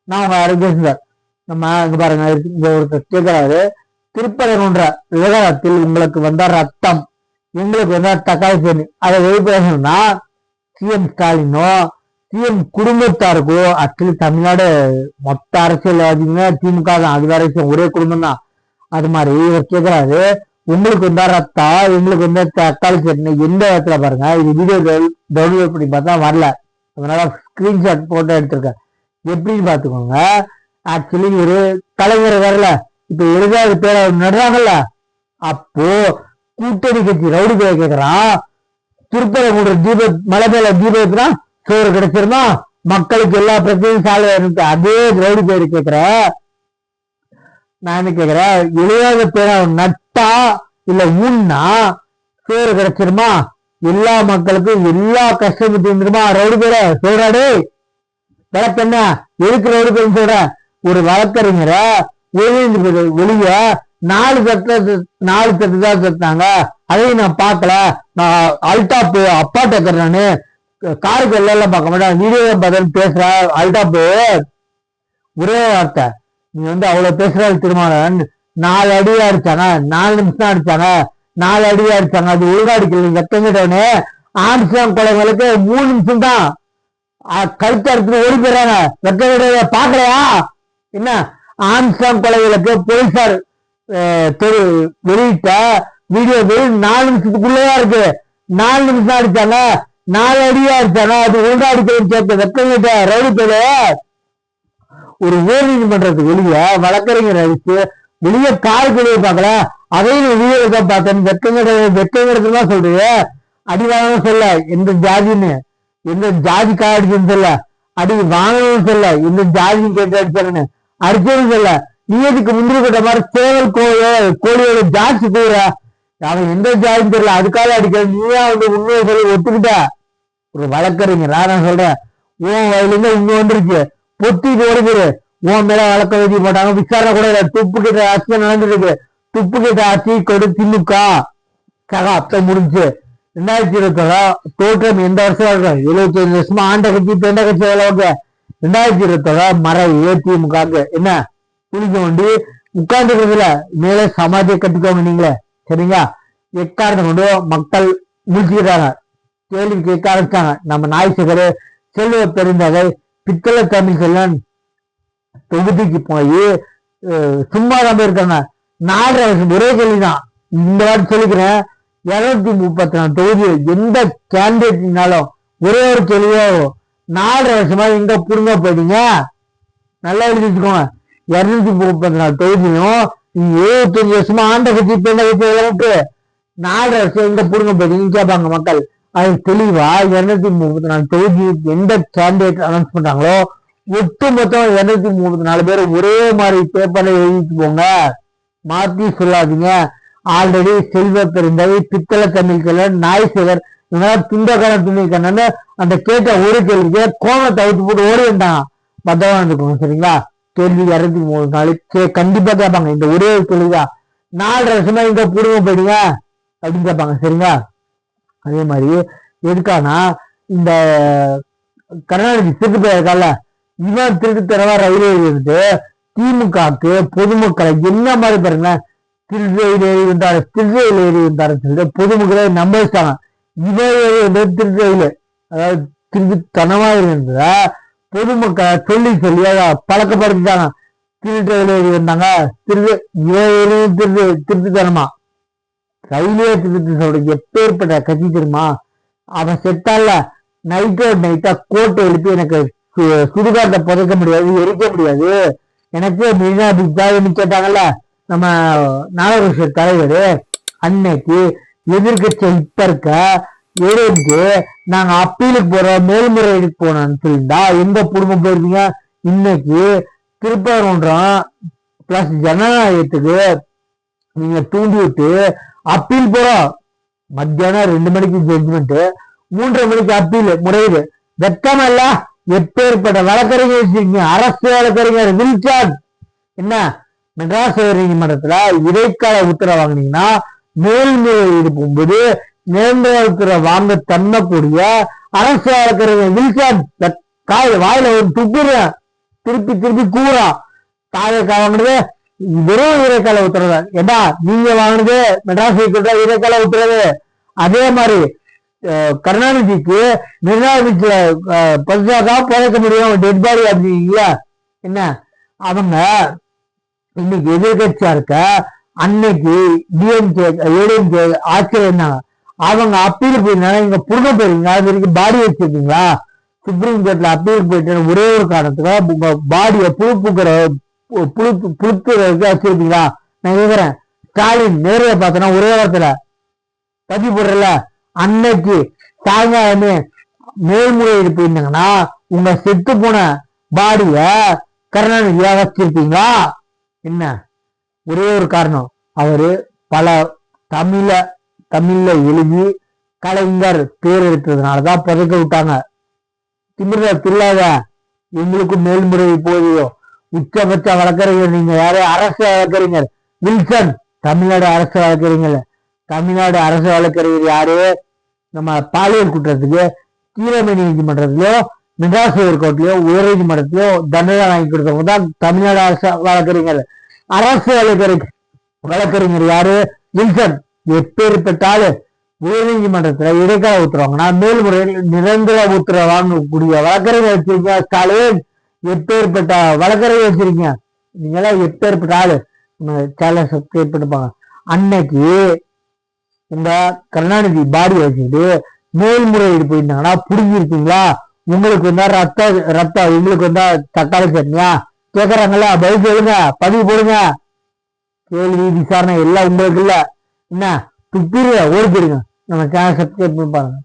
நான் உங்க ஆரோக்கியம் நம்ம இங்க பாருங்க இங்க ஒருத்தர் கேட்கிறாரு, திருப்பரங்குன்ற விவகாரத்தில் உங்களுக்கு வந்த ரத்தம், எங்களுக்கு வந்த தக்காளி சட்னி, அதை வெளிப்பேசணும்னா சிஎம் ஸ்டாலினோ சிஎம் குடும்பத்தாருக்கோ, ஆக்சுவலி தமிழ்நாடு மொத்த அரசியல்வாதிங்க திமுக தான், அது வேற விஷயம், ஒரே குடும்பம் தான். அது மாதிரி இவர் கேட்கிறாரு, உங்களுக்கு வந்தா ரத்தம், எங்களுக்கு வந்து தக்காளி சட்னி, எந்த இடத்துல பாருங்க, இது வீடியோ டவுன்லோட் பண்ணி பார்த்தா வரல, அதனால ஸ்கிரீன்ஷாட் போட்டோ எடுத்திருக்கேன். எப்படின்னு பாத்துக்கோங்க. ஆக்சுவலி ஒரு கலைஞர் வரல, இப்ப 70 பேர் நடுறாங்கல்ல, அப்போ கூட்டணி கட்சி ரவுடி பேர் கேட்கிறான், திருப்பரங்குன்ற மலை மேல தீபத்துனா சோறு கிடைச்சிருந்தா மக்களுக்கு எல்லா பிரச்சனையும் சாலை இருக்கு, அதே ரவுடி பேர் கேட்கிற. நான் என்ன கேக்குறேன், 70 பேர் நட்டா இல்ல ஊன்னா சோறு கிடைச்சிருமா, எல்லா மக்களுக்கும் எல்லா கஷ்டமும் தீர்ந்துருமா? ரவுடி பேர சொல்றாடே, விளக்கு என்ன எதுக்கு ரவுடி பேர் சொல்ற? ஒரு வழக்கறிஞரை வெளிய 4 தட்டு தான் செத்தாங்க, அதையும் நான் பார்க்கல, நான் அல்டாப் அப்பாட்ட இருக்கிறேன், நானு காருக்கு எல்லாம் பார்க்க மாட்டேன், வீடியோ பார்த்தேன்னு பேசுற அல்டாப். ஒரே வார்த்தை, நீ வந்து அவ்வளவு பேசுறாரு திருமாவளவன், 4 அடியா அடிச்சாங்க, 4 நிமிஷம் தான் அடிச்சாங்க, 4 அடியா அடிச்சாங்க, அது ஒழுங்கா அடிக்கல, வெக்கங்கிட்டவனே. ஆம்ஸ்டாங் கொலைகளுக்கு 3 நிமிஷம் தான் கழுத்து அறுத்து ஓடி போயிறாங்க, வெக்கங்கிட்ட பாக்கலையா? என்ன ஆம்ஸ்டாங் கொலைகளுக்கு போலீசார் வெளியிட்ட வீடியோ 4 நிமிஷத்துக்குள்ளதான் இருக்கு, 4 நிமிஷம் அடிச்சாங்க, 4 அடியா அடிச்சாங்க, அது ஒழுங்கா அடிக்கலன்னு கேட்க வெக்கங்கிட்ட ரவுடி பேரு. ஒரு உயர் நீதிமன்றத்துக்கு வெளியே வழக்கறிஞர் அடிச்சு வெளியே காருக்கு வெளியே பார்க்கல, அதையும் வீடியோ பார்த்தேன், வெக்கங்கிறதுதான் சொல்றீங்க. அடி வாங்கணும் சொல்ல எந்த ஜாதின்னு, எந்த ஜாதி அடிச்சுன்னு சொல்ல, அடி வாங்கணும்னு சொல்ல எந்த ஜாதின்னு கேட்டு அடிச்சாருன்னு அடிச்சதுன்னு சொல்ல. நீ எதுக்கு முந்திரி கொட்ட மாதிரி சேவல் கோழியோட ஜாஸ்தி கூற, அவன் எந்த ஜாதின்னு தெரியல அதுக்காக அடிக்கிறது, நீயா வந்து உண்மையை சொல்லி ஒத்துக்கிட்ட ஒரு வழக்கறிஞர். நான் சொல்றேன், உன் வயலுங்க உங்க வந்துருச்சு, பொத்திட்டு ஓடிக்கிடு, உன் மேல வழக்க எழுதி போட்டாங்க, விசாரணை கூட இல்ல, துப்பு கிட்ட ஆட்சி நடந்துருக்கு, துப்பு கிட்ட ஆட்சி கொடு திமுக சகா அப்ப முடிஞ்சு. 2021 தோற்றம் எந்த வருஷம் இருக்கும், 75 வருஷமா ஆண்ட கட்சி பெண்ட கட்சி எவ்வளவு, 2021 மறை ஏதிமுக என்ன குளிக்க வண்டி உட்கார்ந்துக்கிறதுல மேலே சமாதியை கட்டிக்கோங்க நீங்களே, சரிங்களா? எக்காரணத்தை கொண்டு மக்கள் முடிச்சுக்கிறாங்க, கேள்வி கேட்க ஆரம்பிச்சாங்க. நம்ம நாய்சகரு செல்வ பெருந்தகை பித்தளை தமிழ் செல்வன் தொகுதிக்கு போய் சும்மா தான் இருக்காங்க. 4 வருஷம் ஒரே கேள்விதான், இந்த வாட்டி சொல்லிக்கிறேன், 234 தொகுதி எந்த கேண்டிடேட்னாலும் ஒரே ஒரு கேள்வியோ, 4 வருஷமா எங்க புடுங்க போயிட்டீங்க, நல்லா எழுதி வச்சுக்கோங்க. 234 தொகுதியும் 75 வருஷமா ஆண்ட கட்சி பெண்ட கட்சி விட்டு 4 வருஷம் எங்க புடுங்க போயிட்டீங்க கேட்பாங்க மக்கள். அது தெளிவா 234 தொகுதி எந்த கேண்டிடேட் அனௌன்ஸ் பண்றாங்களோ ஒட்டு மொத்தம் 234 பேர் ஒரே மாதிரி பேப்பர்ல எழுதிட்டு போங்க, மாத்தி சொல்லாதீங்க. ஆல்ரெடி செல்வ பெருந்தகை பித்தளை தமிழ் செல்வன் நாய்சேகர் இவங்க துண்டக்கான துணிக்கண்ணு அந்த கேட்ட ஒரு கேள்விக்கு கோணத்தை அவுத்து போட்டு ஓடி வந்தாங்க. பத்தவா இருந்துக்கோங்க, சரிங்களா? கேள்வி 234 கண்டிப்பா கேட்பாங்க, இந்த ஒரே கேள்விதான், 4 வருஷமா இங்க புடுங்க போயிடுங்க அப்படின்னு கேட்பாங்க, சரிங்களா? அதே மாதிரி எதுக்கானா இந்த கருணாநிதி திருட்டு போயிருக்கால, இவன் திருட்டுத்தனமா ரயில்வே இருந்து திமுகக்கு பொதுமக்களை என்ன மாதிரி பாருங்க, திருநெல் ஏறி இருந்தாரு திருநெல் ஏறி இருந்தாருன்னு சொல்லிட்டு பொதுமக்களை நம்ப வச்சாங்க. இவன் திருநெல் அதாவது திருட்டுத்தனமா இருந்ததா பொதுமக்களை சொல்லி சொல்லி அதை பழக்கப்படுத்திட்டாங்க. திருநெல் ஏறி இருந்தாங்க, திருட்டுத்தனமா ரயில்வே திருட்டு சொல்ற எப்பேற்பட்ட கட்சி தெரியுமா? அவன் செத்தால நைட்டா கோட்டை எழுப்பி எனக்கு சுடுகாட்டை புதைக்க முடியாது, எரிக்க முடியாது, எனக்கு மீனாபித்தாயின்னு கேட்டாங்கல்ல நம்ம நாகரிக தலைவர். அன்னைக்கு எதிர்கட்சி இப்ப இருக்க ஏடிஎம்கே நாங்க அப்பீலுக்கு போறோம் மேல்முறையீடுக்கு போனோம்னு சொல்லியிருந்தா எந்த குடும்பம் போயிருந்தீங்க? இன்னைக்கு திருப்பரங்குன்றம் பிளஸ் ஜனநாயகத்துக்கு நீங்க தூண்டி விட்டு அப்பீல் போறோம். மத்தியானம் 2 மணிக்கு ஜட்ஜ்மெண்ட், 3:30 மணிக்கு அப்பீல் முறையீடு. வெக்கமல்ல? எப்பேற்பட்ட வழக்கறிஞர் வச்சிருக்கீங்க, அரசு வழக்கறிஞர் வில்சார்ட். என்ன மெட்ராஸ் நீதிமன்றத்துல இடைக்கால உத்தரவு வாங்கினீங்கன்னா மேல்முறையீடு போகும்போது நிரந்தர உத்தரவு வாங்க தன்னக்கூடிய அரசு வழக்கறிஞர் வில்சார்ட் வாயில ஒரு துப்புறேன் திருப்பி திருப்பி கூறான். தாவேக்கா வாங்கினது வெறும் இடைக்கால உத்தரவு. ஏடா நீங்க வாங்கினது மெட்ராஸ் ஹைகோர்ட்ல இடைக்கால உத்தரவு. அதே மாதிரி கருணாநிதிக்கு நிர்ணயிச்சுல பரிசாதான் புதைக்க முடியும் டெட் பாடி அப்படிங்கள. என்ன அவங்க இன்னைக்கு எதிர்கட்சியா இருக்க அன்னைக்கு டிஎம்கே ஏடிஎம்கே ஆட்சியில் இருந்தாங்க. அவங்க அப்பீல் போயிருந்தாங்க. இங்க புடுங்க போயிருங்க அது வரைக்கும் பாடி வச்சிருக்கீங்களா? சுப்ரீம் கோர்ட்ல அப்பீல் போயிட்டு ஒரே ஒரு காரணத்துக்காக உங்க பாடியை புழுப்புறதுக்கு வச்சிருக்கீங்களா? நான் கேக்குறேன். ஸ்டாலின் நேரைய பார்த்தனா ஒரே வாரத்துல பதிவு போடுறல. அன்னைக்கு சாயங்காலமே மேல்முறையீடு போயிருந்தாங்கன்னா உங்க செத்து போன பாடிய கருணாநிதியா வச்சிருப்பீங்களா? என்ன ஒரே ஒரு காரணம், அவரு பல தமிழ்ல எழுதி கலைஞர் பேர் எடுத்ததுனாலதான் புதைக்க விட்டாங்க. திமிர தில்லாத எங்களுக்கும் மேல்முறை போதியும். உச்சபட்ச வழக்கறிஞர் நீங்க யாரு? அரசு வழக்கறிஞர் வில்சன். தமிழ்நாடு அரசு வழக்கறிஞர். தமிழ்நாடு அரசு வழக்கறிஞர் யாரு? நம்ம பாலியல் குற்றத்துக்கு கீழமை நீதிமன்றத்திலயோ மெட்ராஸ் ஹைகோர்ட்லயோ உயர் நீதிமன்றத்திலயோ தண்டனை வாங்கி கொடுத்தவங்க தான் தமிழ்நாடு அரசு வழக்கறிஞர். அரசு வழக்கறிஞர் யாரு? வில்சன். எப்பேற்பட்ட ஆளு உயர் நீதிமன்றத்துல இடைக்கால உத்தரவாங்கன்னா மேல்முறையில் நிரந்தர உத்தரவு வாங்கக்கூடிய வழக்கறிஞர் வச்சிருக்கீங்க. ஸ்டாலின் எப்பேற்பட்ட வழக்கறிஞர் வச்சிருக்கீங்க. நீங்களாம் எப்பேற்பட்ட ஆளு. சேனல் சப்ஸ்கிரைப் பண்ணிப்பாங்க. அன்னைக்கு உங்க கருணாநிதி பாடி வச்சுட்டு மேல்முறையீடு போயிருந்தாங்கன்னா புடிங்கிருக்கீங்களா? உங்களுக்கு வந்தா ரத்தம் உங்களுக்கு வந்தா தக்காளி சட்னியா கேக்குறாங்கல்ல? பதில் சொல்லுங்க, பதிவு போடுங்க. கேள்வி விசாரணை எல்லாம் உங்களுக்கு இல்ல. என்ன துப்பிடுங்க, ஓடி போயிடுங்க. நம்ம சேனல் சப்ஸ்கிரைப் பண்ணி பாருங்க.